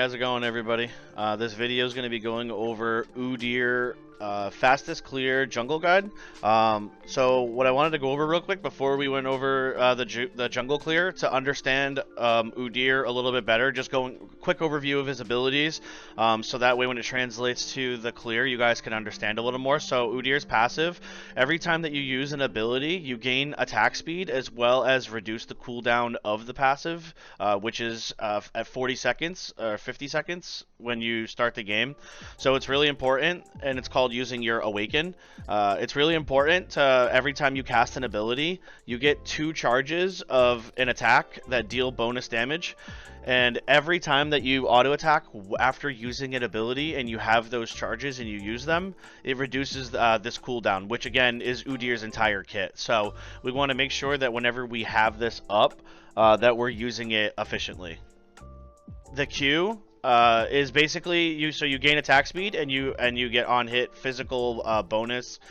how's it going, everybody? This video is going to be going over Udyr fastest clear jungle guide. So what I wanted to go over real quick before we went over the jungle clear to understand Udyr a little bit better, just going quick overview of his abilities, so that way when it translates to the clear, you guys can understand a little more. So Udyr's passive, every time that you use an ability, you gain attack speed as well as reduce the cooldown of the passive, which is at 40 seconds or 50 seconds when you start the game. So it's really important, and it's called using your awaken. It's really important to, every time you cast an ability, you get 2 charges of an attack that deal bonus damage. And every time that you auto attack after using an ability and you have those charges and you use them, it reduces this cooldown, which again is Udyr's entire kit. So we want to make sure that whenever we have this up, that we're using it efficiently. The Q is basically you gain attack speed and you get on hit physical bonus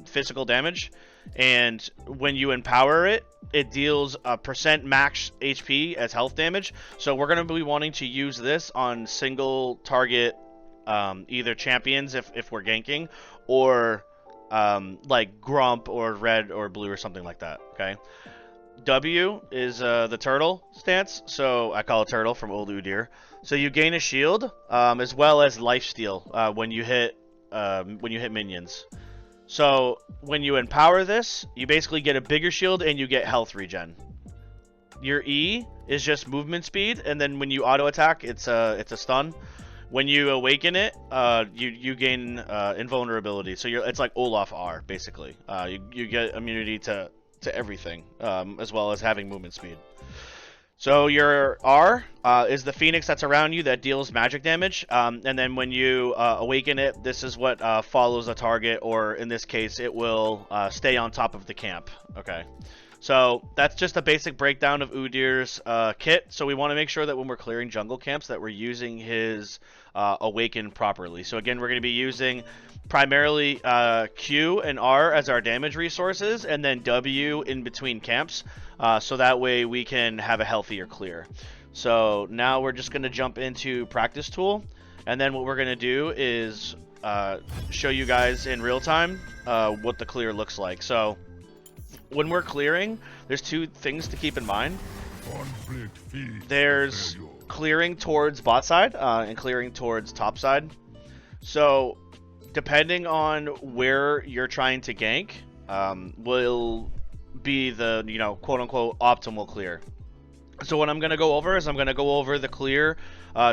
physical damage, and when you empower it, it deals a % max HP as health damage. So we're going to be wanting to use this on single target either champions if we're ganking, or like Grump or red or blue or something like that. Okay. W is the turtle stance, so I call it turtle from old Udyr. So you gain a shield as well as lifesteal when you hit minions. So when you empower this, you basically get a bigger shield and you get health regen. Your E is just movement speed, and then when you auto attack, it's a stun. When you awaken it, you gain invulnerability. So it's like Olaf R basically. You get immunity to everything, as well as having movement speed. So your R is the phoenix that's around you that deals magic damage, and then when you awaken it, this is what follows a target, or in this case it will stay on top of the camp. Okay, so that's just a basic breakdown of Udyr's kit. So we want to make sure that when we're clearing jungle camps that we're using his awaken properly. So again, we're going to be using primarily Q and R as our damage resources, and then W in between camps, so that way we can have a healthier clear. So now we're just going to jump into practice tool, and then what we're going to do is show you guys in real time what the clear looks like. So when we're clearing, there's 2 things to keep in mind. There's clearing towards bot side and clearing towards top side. So depending on where you're trying to gank, will be the quote unquote optimal clear. So what I'm going to go over is I'm going to go over the clear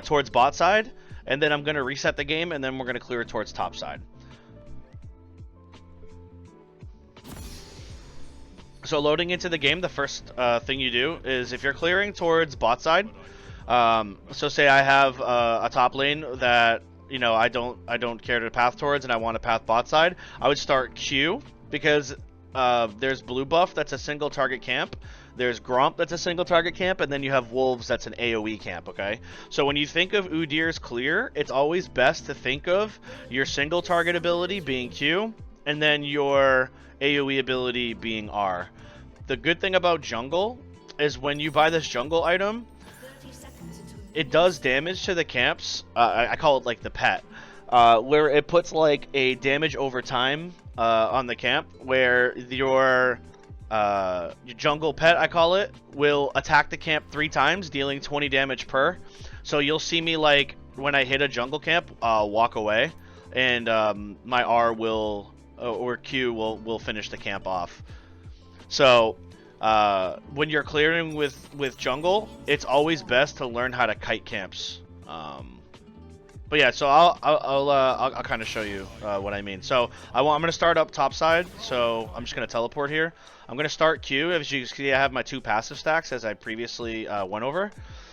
towards bot side, and then I'm going to reset the game, and then we're going to clear towards top side. So loading into the game, the first thing you do is, if you're clearing towards bot side, so say I have a top lane that I don't care to path towards, and I want to path bot side, I would start Q, because there's blue buff that's a single target camp, there's Grump that's a single target camp, and then you have Wolves that's an AoE camp. Okay, so when you think of Udyr's clear, it's always best to think of your single target ability being Q, and then your AoE ability being R. The good thing about jungle is when you buy this jungle item, it does damage to the camps. I call it like the pet, where it puts like a damage over time on the camp, where your jungle pet, I call it, will attack the camp 3 times, dealing 20 damage per. So you'll see me, like, when I hit a jungle camp, walk away, and my R will, or Q will finish the camp off. So when you're clearing with jungle, it's always best to learn how to kite camps. But yeah, so I'll kind of show you what I mean. So I'm going to start up top side. So I'm just going to teleport here. I'm going to start Q. As you can see, I have my 2 passive stacks as I previously went over.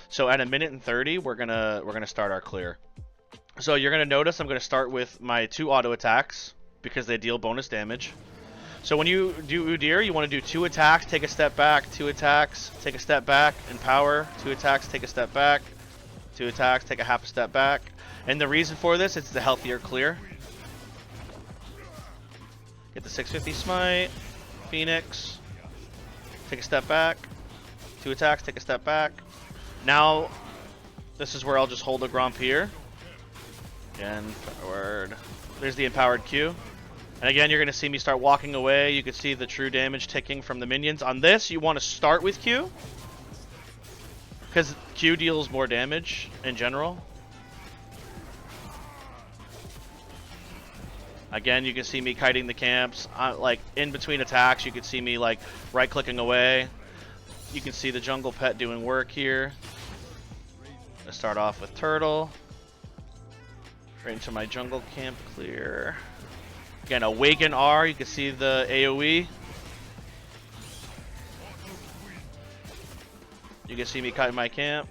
So at 1:30, we're gonna start our clear. So you're gonna notice I'm gonna start with my 2 auto attacks because they deal bonus damage. So when you do Udyr, you want to do 2 attacks, take a step back, 2 attacks, take a step back, empower, 2 attacks, take a step back, 2 attacks, take a half a step back. And the reason for this, it's the healthier clear. Get the 650 smite, Phoenix, take a step back, 2 attacks, take a step back. Now this is where I'll just hold a Gromp here. Again, forward. There's the empowered Q. And again, you're going to see me start walking away. You can see the true damage ticking from the minions. On this, you want to start with Q, because Q deals more damage in general. Again, you can see me kiting the camps. Like, in between attacks, you can see me, like, right-clicking away. You can see the jungle pet doing work here. Let's start off with Turtle. Right into my jungle camp clear. Again, Awaken R, you can see the AoE. You can see me kiting my camp.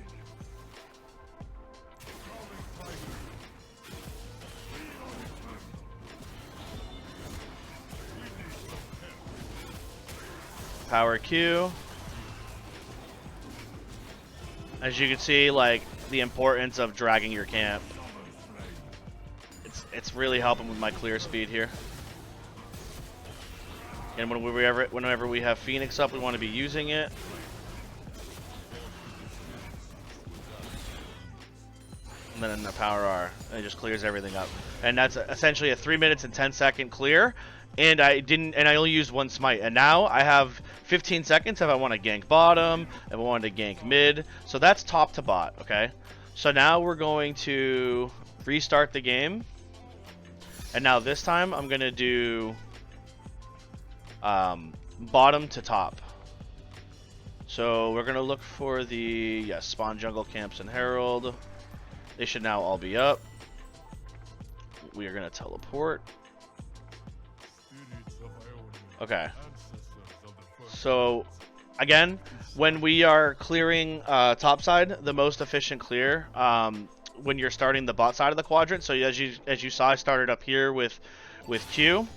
Power Q. As you can see, like, the importance of dragging your camp. It's really helping with my clear speed here. And whenever we have Phoenix up, we want to be using it. And then the power R. And it just clears everything up. And that's essentially a 3 minutes and 10-second clear. And I only used one smite, and now I have 15 seconds if I want to gank bottom, if I want to gank mid. So that's top to bot, okay? So now we're going to restart the game, and now this time I'm gonna do bottom to top. So we're gonna look for the spawn jungle camps and herald. They should now all be up. We are gonna teleport. Okay, so again, when we are clearing topside, the most efficient clear when you're starting the bot side of the quadrant. So as you saw, I started up here with Q.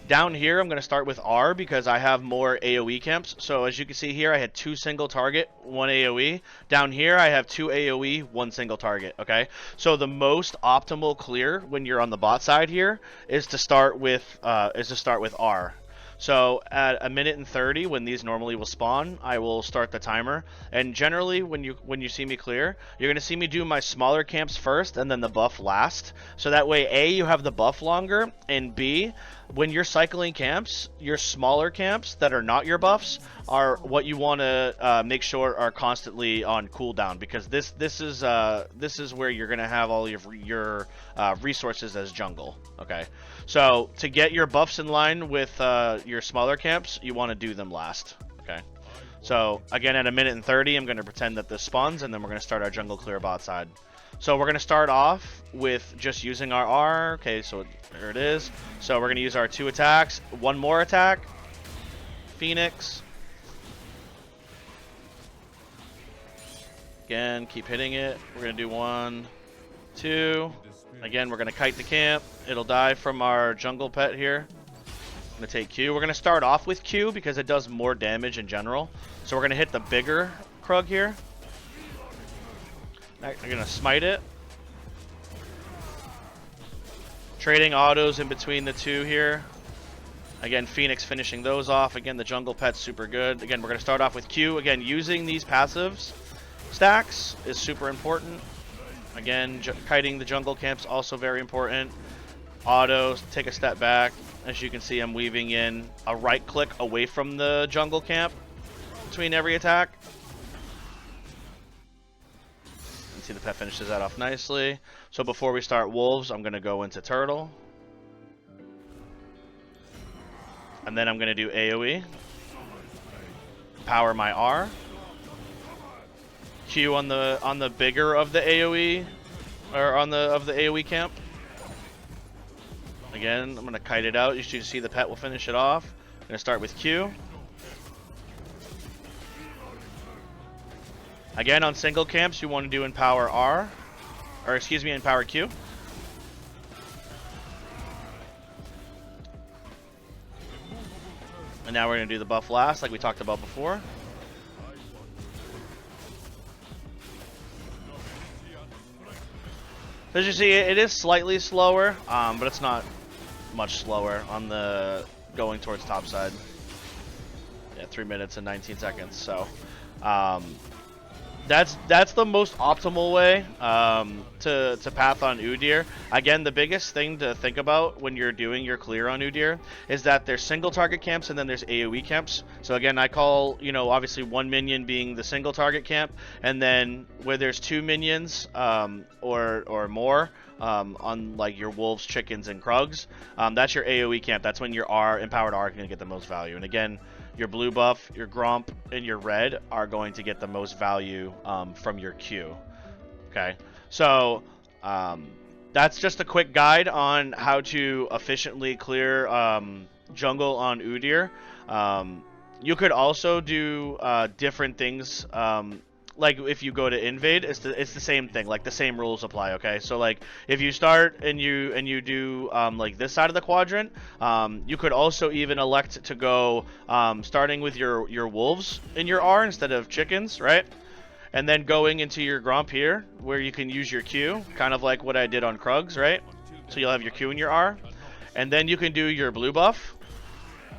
Down here, I'm going to start with R because I have more AoE camps. So as you can see here, I had 2 single target, 1 AoE. Down here, I have 2 AoE, 1 single target, okay? So the most optimal clear when you're on the bot side here is to start with R. So at 1 minute and 30, when these normally will spawn, I will start the timer. And generally, when you see me clear, you're gonna see me do my smaller camps first, and then the buff last. So that way, A, you have the buff longer, and B, when you're cycling camps, your smaller camps that are not your buffs are what you want to make sure are constantly on cooldown, because this is where you're gonna have all your resources as jungle. Okay, so to get your buffs in line with your smaller camps, you want to do them last. Okay, so again, at 1 minute and 30, I'm going to pretend that this spawns, and then we're going to start our jungle clear bot side. So we're going to start off with just using our R. Okay, so there it is. So we're going to use our 2 attacks. 1 more attack. Phoenix. Again, keep hitting it. We're going to do 1, 2. Again, we're going to kite the camp. It'll die from our jungle pet here. I'm going to take Q. We're going to start off with Q because it does more damage in general. So we're going to hit the bigger Krug here. I'm going to smite it. Trading autos in between the 2 here. Again, Phoenix finishing those off. Again, the jungle pet's super good. Again, we're going to start off with Q. Again, using these passives stacks is super important. Again, kiting the jungle camp's also very important. Autos, take a step back. As you can see, I'm weaving in a right click away from the jungle camp between every attack. And see the pet finishes that off nicely. So before we start wolves, I'm going to go into turtle. And then I'm going to do AoE. Power my R. Q on the bigger of the AoE, or of the AoE camp. Again, I'm gonna kite it out. You should see the pet will finish it off. I'm gonna start with Q. Again, on single camps, you want to do Empower R, or excuse me, Empower Q. And now we're gonna do the buff last, like we talked about before. As you see, it is slightly slower, but it's not much slower on the going towards top side. Yeah, 3 minutes and 19 seconds. So, That's the most optimal way to path on Udyr. Again, the biggest thing to think about when you're doing your clear on Udyr is that there's single target camps and then there's AoE camps. So again, I call, you know, obviously one minion being the single target camp, and then where there's two minions or more on like your wolves, chickens, and krugs, that's your AoE camp. That's when your empowered R can get the most value. And again, your blue buff, your gromp, and your red are going to get the most value from your Q. Okay, so that's just a quick guide on how to efficiently clear jungle on Udyr. You could also do different things. Like if you go to invade, it's the same thing. Like the same rules apply. Okay, so like if you start and you do like this side of the quadrant, you could also even elect to go starting with your wolves in your R instead of chickens, right? And then going into your gromp here, where you can use your Q, kind of like what I did on Krugs, right? So you'll have your Q in your R, and then you can do your blue buff.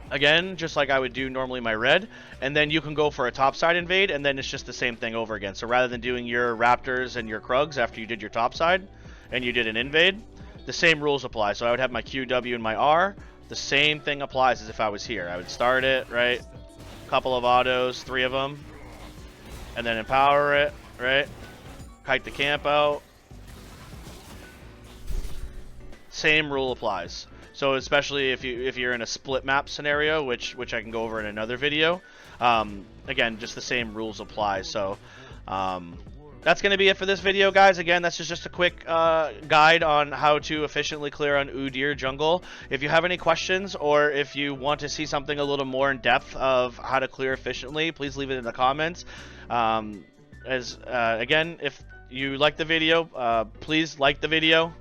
Again, just like I would do normally my red, and then you can go for a topside invade, and then it's just the same thing over again. So rather than doing your raptors and your krugs after you did your topside, and you did an invade, the same rules apply. So I would have my QW and my R. The same thing applies as if I was here. I would start it, right? Couple of autos, 3 of them, and then empower it, right? Kite the camp out. Same rule applies. So especially if you're in a split map scenario, which I can go over in another video, again, just the same rules apply. So that's going to be it for this video, guys. Again, that's just a quick guide on how to efficiently clear on Udyr jungle. If you have any questions or if you want to see something a little more in depth of how to clear efficiently, please leave it in the comments. Again, if you like the video, please like the video.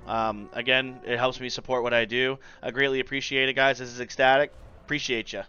Again, it helps me support what I do. I greatly appreciate it, guys. This is Xtatic. Appreciate you.